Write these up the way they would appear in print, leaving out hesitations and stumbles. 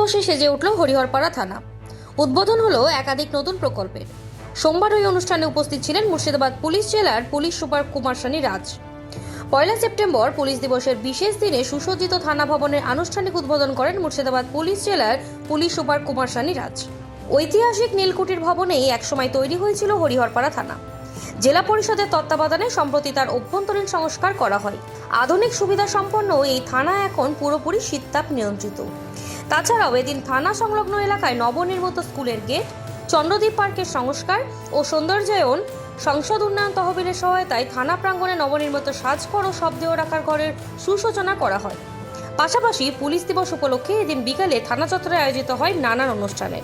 দিবসে সেজে উঠল হরিহরপাড়া থানা। উদ্বোধন হলো একাধিক নতুন প্রকল্পের। সোমবার ওই অনুষ্ঠানে উপস্থিত ছিলেন মুর্শিদাবাদ পুলিশ জেলার পুলিশ সুপার কুমার সানি রাজ। 1 সেপ্টেম্বর পুলিশ দিবসের বিশেষ দিনে সুসজ্জিত থানা ভবনের আনুষ্ঠানিক উদ্বোধন করেন মুর্শিদাবাদ পুলিশ জেলার পুলিশ সুপার কুমার সানি রাজ। ঐতিহাসিক নীলকুঠির ভবনেই একসময় তৈরি হয়েছিল হরিহরপাড়া থানা। জেলা পরিষদের তত্ত্বাবধানে সম্প্রতি তার অভ্যন্তরীণ সংস্কার করা হয়। আধুনিক সুবিধা সম্পন্ন এই থানা এখন পুরোপুরি শীততাপ নিয়ন্ত্রিত। তাছাড়াও এদিন থানা সংলগ্ন এলাকায় নবনির্মিত স্কুলের গেট, চন্দ্রদ্বীপ পার্কের সংস্কার ও সৌন্দর্যায়ন, সংসদ উন্নয়ন তহবিলের সহায়তায় থানা প্রাঙ্গণে নবনির্মিত সাজঘর ও শবদেহ রাখার ঘরের সুসূচনা করা হয়। পাশাপাশি পুলিশ দিবস উপলক্ষে এদিন বিকালে থানা চত্বরে আয়োজিত হয় নানান অনুষ্ঠানে।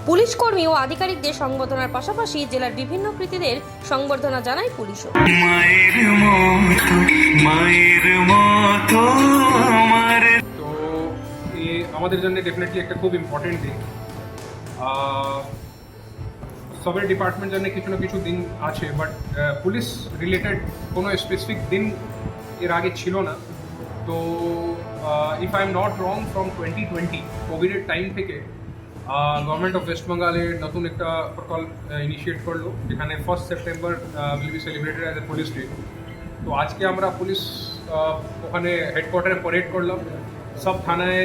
পুলিশ কর্মী ও আধিকারিকদের সংবর্ধনার পাশাপাশি জেলার বিভিন্ন কৃতীদের সংবর্ধনা জানায় পুলিশও। তো আমাদের জন্য ডেফিনেটলি একটা খুব ইম্পর্টেন্ট দিন। সবের ডিপার্টমেন্ট জন্য কিছু না কিছু দিন আছে, বাট পুলিশ রিলেটেড কোনো স্পেসিফিক দিন এর আগে ছিল না। তো if I am not wrong, from 2020 কোভিডের টাইম থেকে গভর্নমেন্ট অফ ওয়েস্ট বেঙ্গলের নতুন একটা প্রকল্প ইনিশিয়েট করলো, যেখানে 1 September will be celebrated as a police day. তো আজকে আমরা পুলিশ ওখানে হেডকোয়ার্টারে প্যারেড করলাম, সব থানায়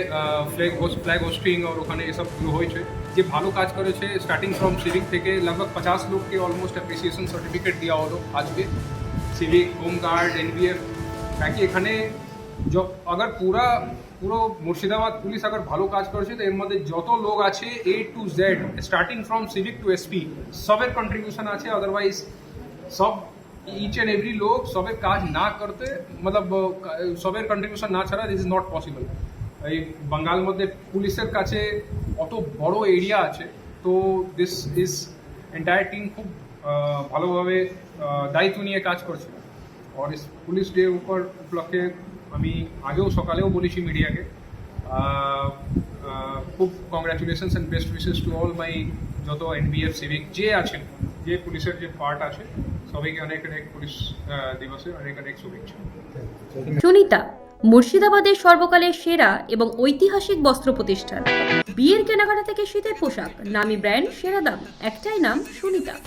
ফ্ল্যাগ হোস্টিং আর ওখানে এসব শুরু হয়েছে। যে ভালো কাজ করেছে স্টার্টিং ফ্রম সিভিক থেকে लगभग 50 লোককে অলমোস্ট অ্যাপ্রিসিয়েশন সার্টিফিকেট দেওয়া হলো আজকে। সিভিক, হোমগার্ড, এনবিএফ, তাকে এখানে अगर পুরো মুর্শিদাবাদ পুলিশ अगर ভালো কাজ করেছে তো এর মধ্যে যত লোক আছে A to Z starting from civic to SP সবের কন্ট্রিবিউশন আছে। আদারওয়াইজ সব ইচ অ্যান্ড এভরি লোক সবের কাজ না করতে মতলব সবের কন্ট্রিবিউশন না ছাড়া দিস ইজ নট পসিবল। এই বাঙ্গাল মধ্যে পুলিশের কাছে অত বড় এরিয়া আছে, তো দিস ইজ এন্টায়ার টিম খুব ভালোভাবে দায়িত্ব নিয়ে কাজ করছে। আর পুলিশ ডে উপলক্ষে আমি আগেও সকালেও বলেছি মিডিয়াকে, খুব congratulations and best wishes to all my যত এনবিএফ সিভিক যে আছেন, যে পুলিশের যে পার্ট আছে, সবাইকে অনেক অনেক পুলিশ দিবসে অনেক অনেক শুভেচ্ছা। সুনিতা, মুর্শিদাবাদের সর্বকালের সেরা এবং ঐতিহাসিক বস্ত্র প্রতিষ্ঠান। বিয়ের কেনাকাটা থেকে শীতের পোশাক, নামি ব্র্যান্ড, সেরা দাম, একটাই নাম সুনিতা।